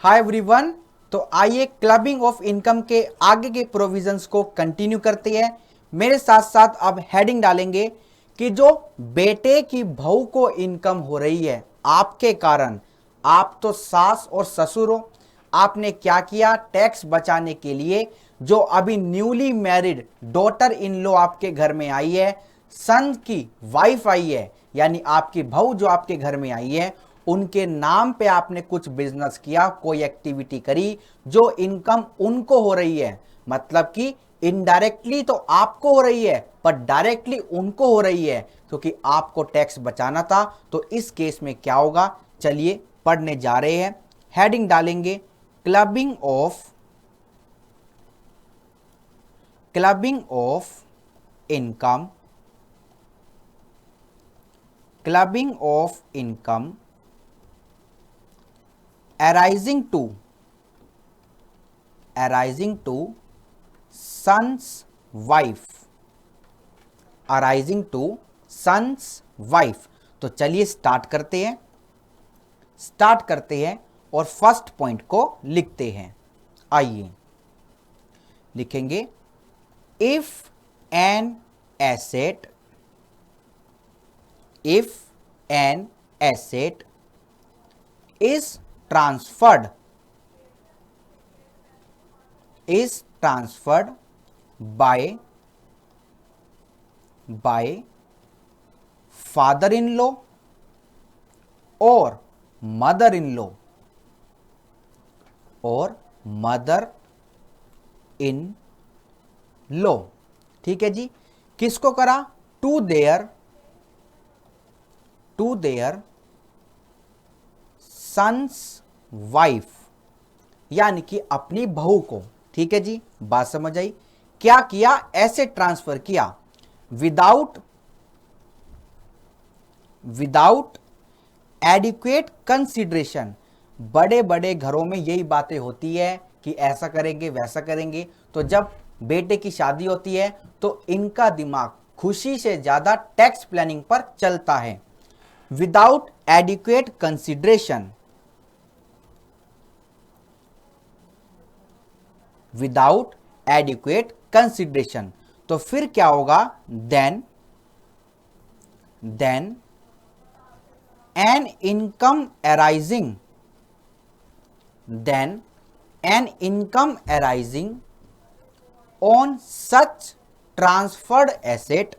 Hi everyone. तो आइए clubbing of income के आगे के प्रोविजंस को कंटिन्यू करते हैं। मेरे साथ साथ अब हेडिंग डालेंगे कि जो बेटे की बहू को इनकम हो रही है आपके कारण, आप तो सास और ससुर हो, आपने क्या किया टैक्स बचाने के लिए। जो अभी newly married daughter in law आपके घर में आई है, सन की वाइफ आई है, यानी आपकी बहू जो आपके घर में आई है, उनके नाम पे आपने कुछ बिजनेस किया, कोई एक्टिविटी करी जो इनकम उनको हो रही है। मतलब कि इनडायरेक्टली तो आपको हो रही है पर डायरेक्टली उनको हो रही है, क्योंकि आपको टैक्स बचाना था। तो इस केस में क्या होगा, चलिए पढ़ने जा रहे हैं। हेडिंग डालेंगे clubbing of income, clubbing of income arising to son's wife। तो चलिए स्टार्ट करते हैं और फर्स्ट पॉइंट को लिखते हैं। आइए लिखेंगे, if an asset is transferred by father-in-law or mother-in-law ठीक है जी। किसको करा, टू देयर सन्स वाइफ, यानी कि अपनी बहू को। ठीक है जी, बात समझ आई। क्या किया, ऐसे ट्रांसफर किया विदाउट एडिक्वेट कंसिडरेशन। बड़े बड़े घरों में यही बातें होती है कि ऐसा करेंगे वैसा करेंगे। तो जब बेटे की शादी होती है तो इनका दिमाग खुशी से ज्यादा टैक्स प्लानिंग पर चलता है। Without adequate consideration, without adequate consideration. तो फिर क्या होगा, then an income arising on such transferred asset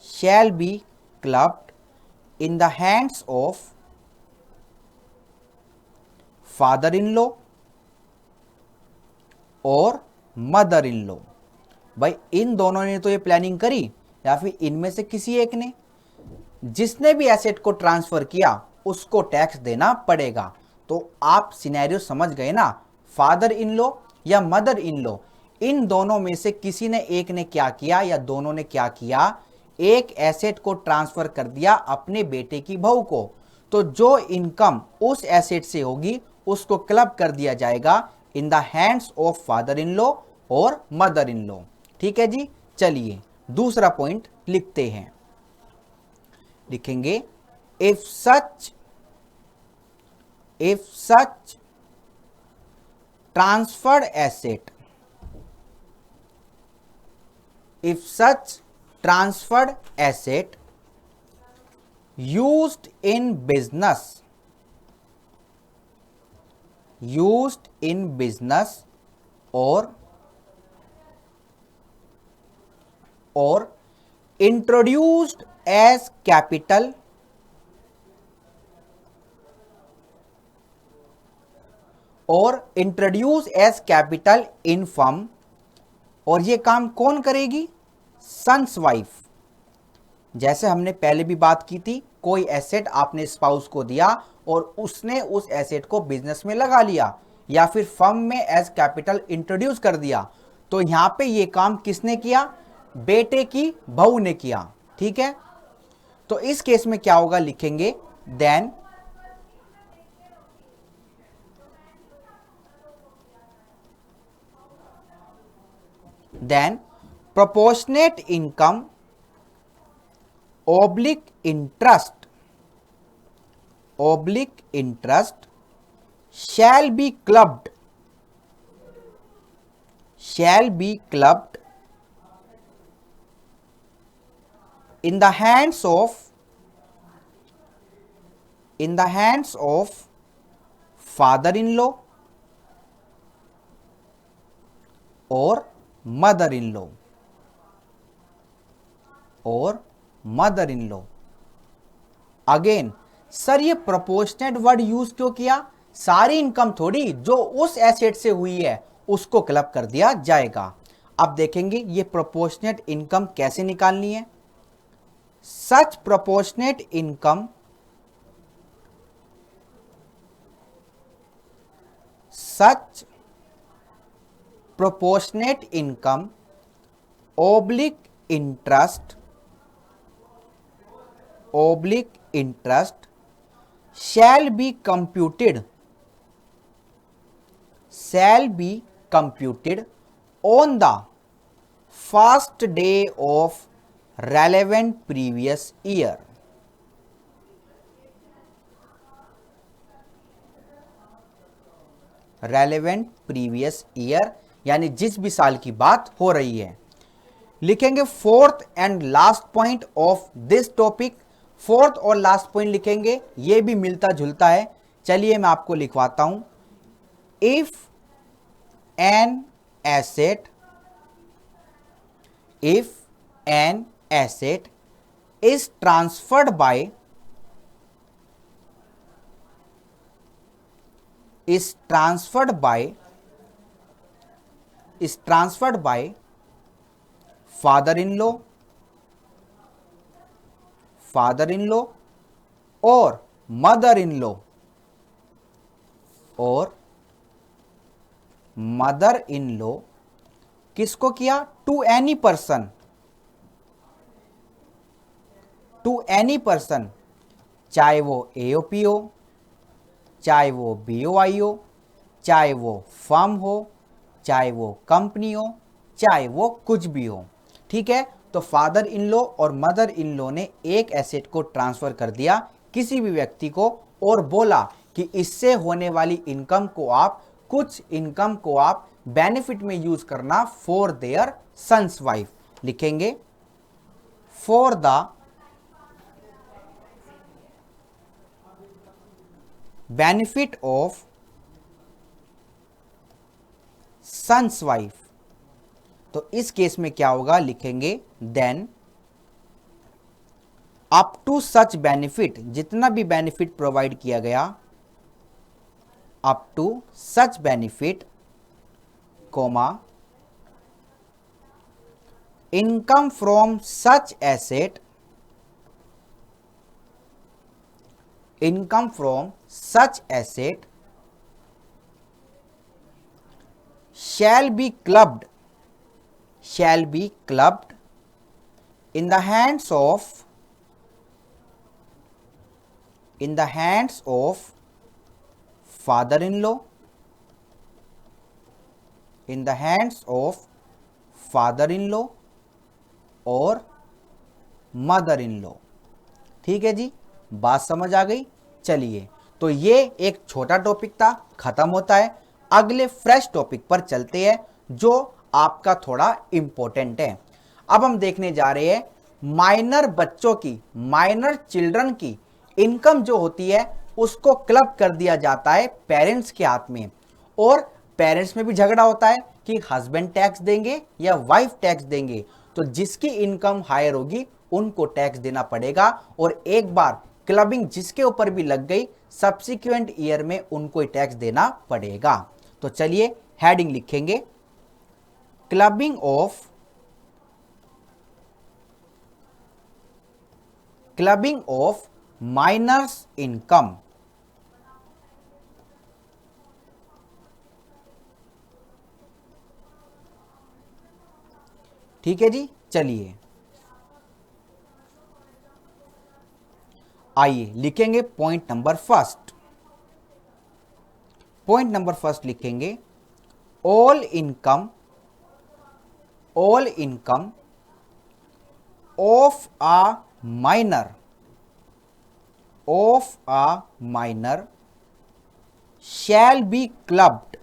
shall be clubbed in the hands of father-in-law और mother-in-law। भाई इन दोनों ने तो ये प्लानिंग करी या फिर इनमें से किसी एक ने। जिसने भी एसेट को ट्रांसफर किया उसको टैक्स देना पड़ेगा। तो आप सिनेरियो समझ गए ना, फादर इन लॉ या मदर इन लॉ, इन दोनों में से किसी ने एक ने क्या किया या दोनों ने क्या किया, एक एसेट को ट्रांसफर कर दिया अपने बेटे की बहू को। तो जो इनकम उस एसेट से होगी उसको क्लब कर दिया जाएगा इन the hands of father in law और मदर इन लॉ। ठीक है जी, चलिए दूसरा पॉइंट लिखते हैं। लिखेंगे, if such transferred asset used in business or introduced as capital in firm, और ये काम कौन करेगी, सन्स वाइफ। जैसे हमने पहले भी बात की थी, कोई एसेट आपने स्पाउस को दिया और उसने उस एसेट को बिजनेस में लगा लिया या फिर फर्म में एज कैपिटल इंट्रोड्यूस कर दिया, तो यहां पे ये काम किसने किया, बेटे की बहू ने किया। ठीक है, तो इस केस में क्या होगा, लिखेंगे then proportionate income oblique interest shall be clubbed in the hands of father-in-law or mother-in-law again sir ये प्रोपोर्शनेट वर्ड यूज क्यों किया, सारी इनकम थोड़ी जो उस एसेट से हुई है उसको क्लब कर दिया जाएगा। अब देखेंगे ये प्रोपोर्शनेट इनकम कैसे निकालनी है। Such proportionate income oblique interest shall be computed on the first day of relevant previous year। Relevant previous year यानी जिस भी साल की बात हो रही है। लिखेंगे fourth and last point of this topic, fourth और लास्ट पॉइंट लिखेंगे, ये भी मिलता जुलता है। चलिए मैं आपको लिखवाता हूं। If an asset is transferred by father-in-law or mother-in-law किसको किया, टू एनी पर्सन, चाहे वो एओपी हो, चाहे वो बीओआई हो, चाहे वो फर्म हो, चाहे वो कंपनी हो, चाहे वो कुछ भी हो। ठीक है, तो फादर इन लॉ और मदर इन लॉ ने एक एसेट को ट्रांसफर कर दिया किसी भी व्यक्ति को और बोला कि इससे होने वाली इनकम को आप बेनिफिट में यूज करना फॉर देयर सन्स वाइफ। लिखेंगे for the benefit of sons wife. तो इस केस में क्या होगा, लिखेंगे then up to such benefit, जितना भी बेनिफिट प्रोवाइड किया गया, up to such benefit comma income from such asset shall be clubbed in the hands of father-in-law और मदर-in-law। ठीक है जी, बात समझ आ गई। चलिए, तो ये एक छोटा टॉपिक था, खत्म होता है। अगले फ्रेश टॉपिक पर चलते हैं जो आपका थोड़ा इंपॉर्टेंट है। अब हम देखने जा रहे हैं माइनर चिल्ड्रन की इनकम जो होती है उसको क्लब कर दिया जाता है पेरेंट्स के हाथ में, और पेरेंट्स में भी झगड़ा होता है कि हस्बैंड टैक्स देंगे या वाइफ टैक्स देंगे। तो जिसकी इनकम हायर होगी उनको टैक्स देना पड़ेगा, और एक बार क्लबिंग जिसके ऊपर भी लग गई सब्सिक्वेंट ईयर में उनको ही टैक्स देना पड़ेगा। तो चलिए हेडिंग लिखेंगे क्लबिंग ऑफ माइनर्स इनकम। ठीक है जी, चलिए आइए लिखेंगे point number first. Point number first लिखेंगे all income of a minor shall be clubbed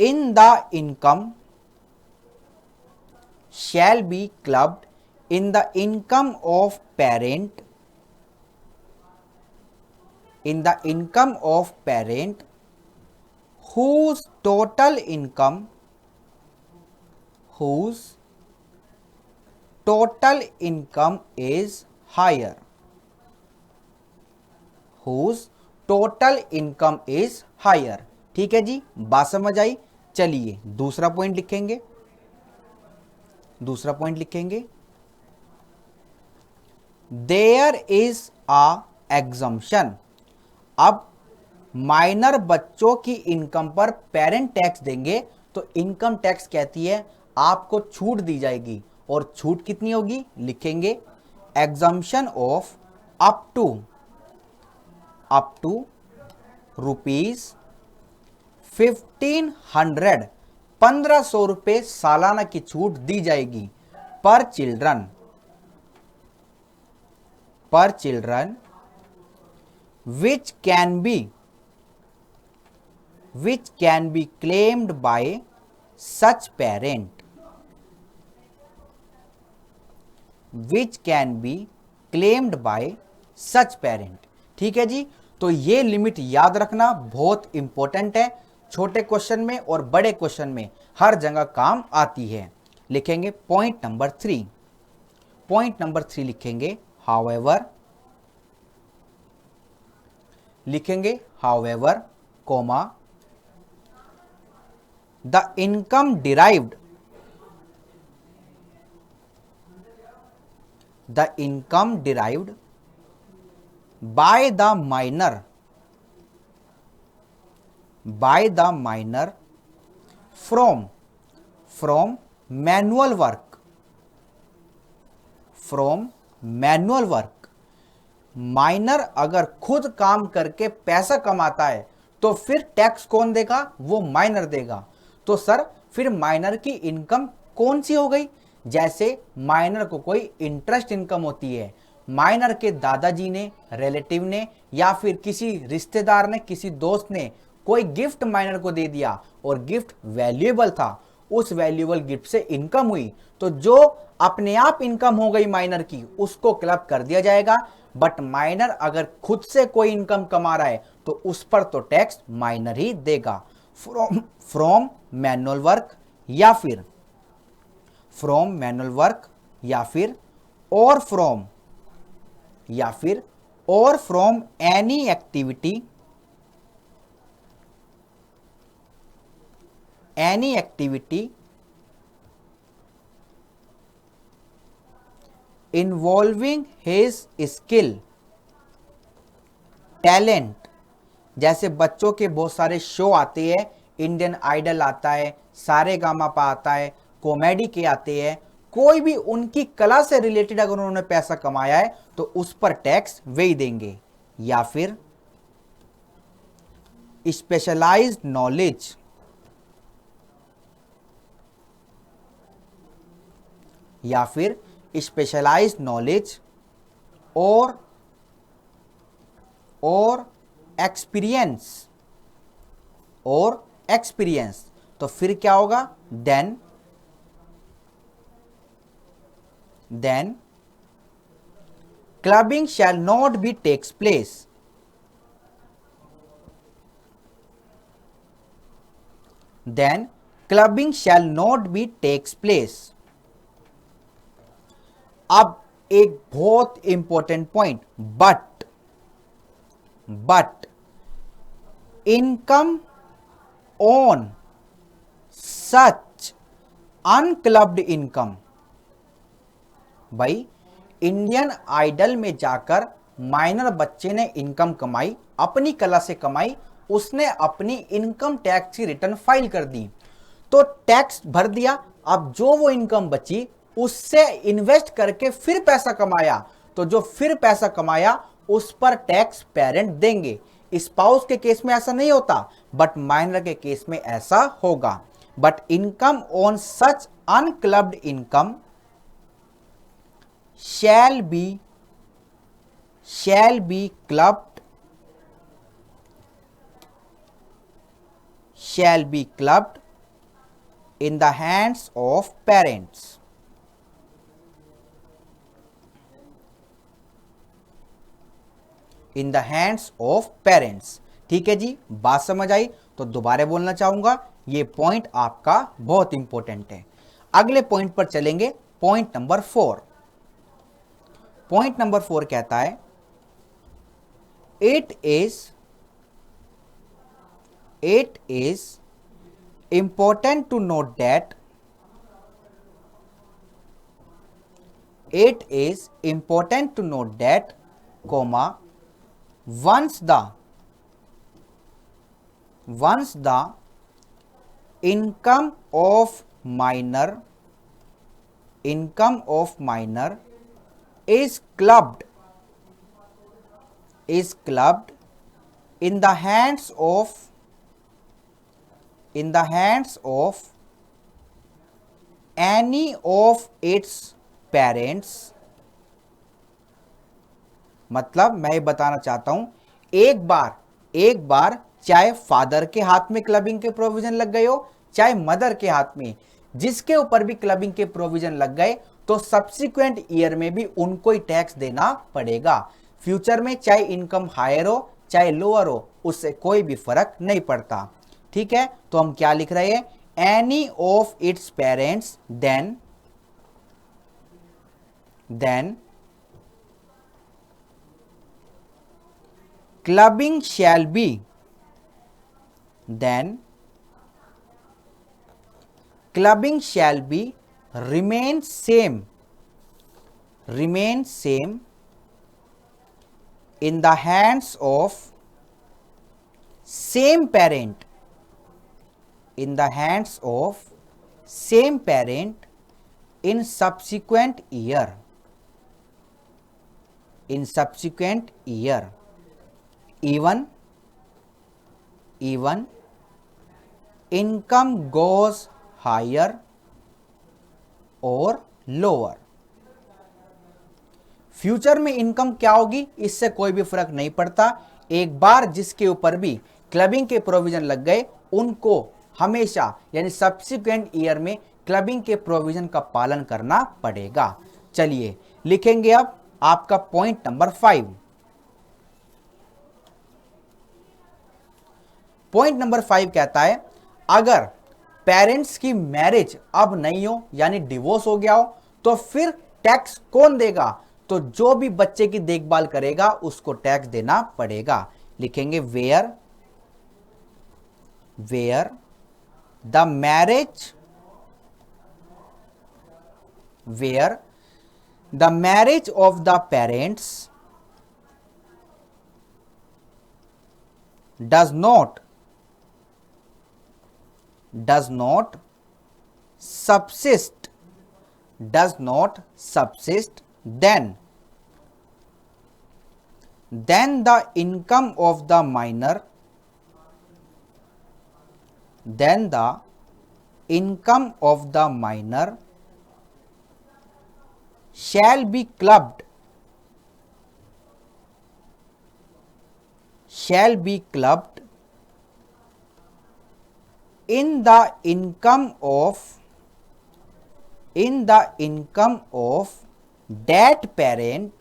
in the income of parent whose total income is higher, ठीक है जी, बात समझ आई। चलिए दूसरा पॉइंट लिखेंगे देयर इज अ एग्जम्पशन। अब माइनर बच्चों की इनकम पर पेरेंट टैक्स देंगे तो इनकम टैक्स कहती है आपको छूट दी जाएगी, और छूट कितनी होगी, लिखेंगे exemption of up to rupees 1500, 1500 रुपए सालाना की छूट दी जाएगी पर children which can be claimed by such parent, ठीक है जी। तो ये लिमिट याद रखना बहुत इंपॉर्टेंट है, छोटे क्वेश्चन में और बड़े क्वेश्चन में हर जगह काम आती है। लिखेंगे पॉइंट नंबर 3 लिखेंगे however, comma, the income derived by the minor from manual work, minor अगर खुद काम करके पैसा कमाता है तो फिर टैक्स कौन देगा, वो माइनर देगा। तो सर फिर माइनर की इनकम कौन सी हो गई, जैसे माइनर को कोई इंटरेस्ट इनकम होती है, माइनर के दादाजी ने, रिलेटिव ने, या फिर किसी रिश्तेदार ने, किसी दोस्त ने कोई गिफ्ट माइनर को दे दिया और गिफ्ट वैल्यूएबल था, उस वैल्यूएबल गिफ्ट से इनकम हुई, तो जो अपने आप इनकम हो गई माइनर की उसको क्लब कर दिया जाएगा। बट माइनर अगर खुद से कोई इनकम कमा रहा है तो उस पर तो टैक्स माइनर ही देगा। फ्रॉम मैनुअल वर्क या फिर और from any activity involving his skill talent, जैसे बच्चों के बहुत सारे शो आते हैं, इंडियन आइडल आता है, सारेगामापा आता है, कॉमेडी के आते हैं, कोई भी उनकी कला से रिलेटेड अगर उन्होंने पैसा कमाया है तो उस पर टैक्स वही देंगे। या फिर स्पेशलाइज्ड नॉलेज, और एक्सपीरियंस, तो फिर क्या होगा, then clubbing shall not be takes place, अब एक बहुत important point, but income on such unclubbed income, भाई इंडियन आइडल में जाकर माइनर बच्चे ने इनकम कमाई, अपनी कला से कमाई, उसने अपनी इनकम टैक्स की रिटर्न फाइल कर दी, तो टैक्स भर दिया। अब जो वो इनकम बची उससे इन्वेस्ट करके फिर पैसा कमाया, तो जो फिर पैसा कमाया उस पर टैक्स पेरेंट देंगे। स्पाउस के केस में ऐसा नहीं होता, बट माइनर के केस में ऐसा होगा। But income on such unclubbed income shall be clubbed in the hands of parents. In the hands of parents. ठीक है जी, बात समझ आई? तो दोबारा बोलना चाहूंगा, ये पॉइंट आपका बहुत इंपॉर्टेंट है। अगले पॉइंट पर चलेंगे, पॉइंट नंबर 4। पॉइंट नंबर 4 कहता है it is important to note that comma once the income of minor is clubbed in the hands of any of its parents। मतलब मैं ये बताना चाहता हूं, एक बार चाहे फादर के हाथ में क्लबिंग के प्रोविजन लग गए हो, चाहे मदर के हाथ में, जिसके ऊपर भी क्लबिंग के प्रोविजन लग गए, तो सब्सिक्वेंट ईयर में भी उनको ही टैक्स देना पड़ेगा। फ्यूचर में चाहे इनकम हायर हो चाहे लोअर हो, उससे कोई भी फर्क नहीं पड़ता। ठीक है, तो हम क्या लिख रहे हैं, any of its parents then clubbing shall be remain same in the hands of same parent in subsequent year even income goes higher or lower। Future में इनकम क्या होगी इससे कोई भी फर्क नहीं पड़ता। एक बार जिसके ऊपर भी क्लबिंग के प्रोविजन लग गए, उनको हमेशा यानी सब्सिक्वेंट ईयर में क्लबिंग के प्रोविजन का पालन करना पड़ेगा। चलिए लिखेंगे अब आपका पॉइंट नंबर 5। पॉइंट नंबर 5 कहता है अगर पेरेंट्स की मैरिज अब नहीं हो यानी डिवोर्स हो गया हो, तो फिर टैक्स कौन देगा? तो जो भी बच्चे की देखभाल करेगा उसको टैक्स देना पड़ेगा। लिखेंगे where the marriage of the parents does not subsist then the income of the minor shall be clubbed in the income of that parent।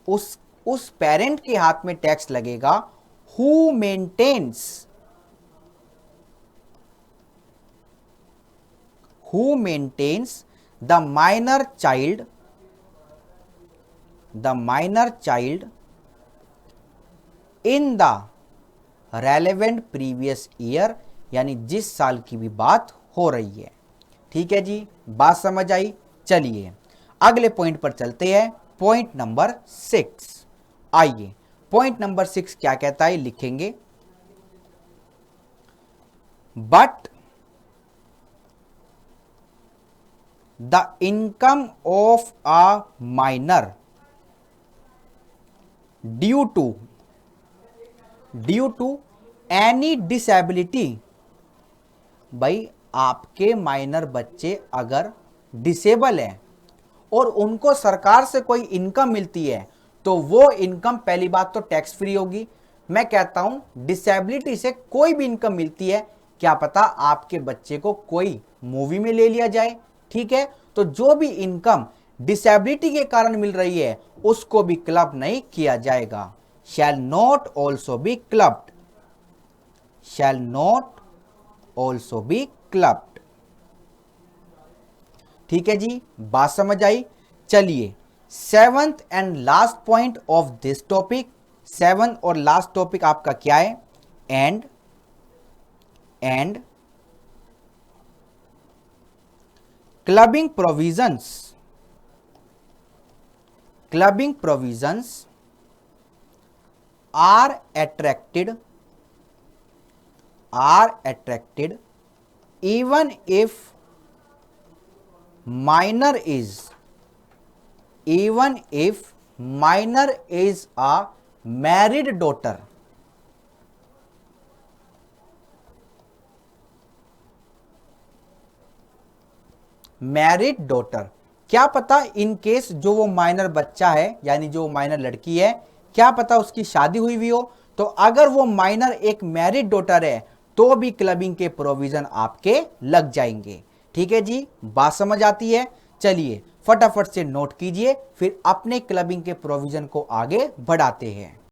उस पेरेंट के हाथ में टैक्स लगेगा who maintains the minor child in the relevant previous year, यानी जिस साल की भी बात हो रही है। ठीक है जी, बात समझ आई? चलिए अगले पॉइंट पर चलते हैं, पॉइंट नंबर 6। आइए पॉइंट नंबर 6 क्या कहता है, लिखेंगे but the income of a minor due to any disability. भाई आपके माइनर बच्चे अगर डिसेबल हैं और उनको सरकार से कोई इनकम मिलती है तो वो इनकम पहली बात तो टैक्स फ्री होगी। मैं कहता हूं डिसेबिलिटी से कोई भी इनकम मिलती है, क्या पता आपके बच्चे को कोई मूवी में ले लिया जाए, ठीक है। तो जो भी इनकम डिसेबिलिटी के कारण मिल रही है उसको भी क्लब नहीं किया जाएगा। Shall not also be clubbed, shall not also be clubbed. ठीक है जी, बात समझ आई। चलिए seventh and last point of this topic, seventh और लास्ट टॉपिक आपका क्या है? And clubbing provisions are attracted even if minor is a married daughter। Married daughter, क्या पता इन केस जो वो माइनर बच्चा है यानी जो माइनर लड़की है, क्या पता उसकी शादी हुई भी हो, तो अगर वो माइनर एक मैरिड डॉटर है तो भी क्लबिंग के प्रोविजन आपके लग जाएंगे। ठीक है जी, बात समझ आती है। चलिए फटाफट से नोट कीजिए, फिर अपने क्लबिंग के प्रोविजन को आगे बढ़ाते हैं।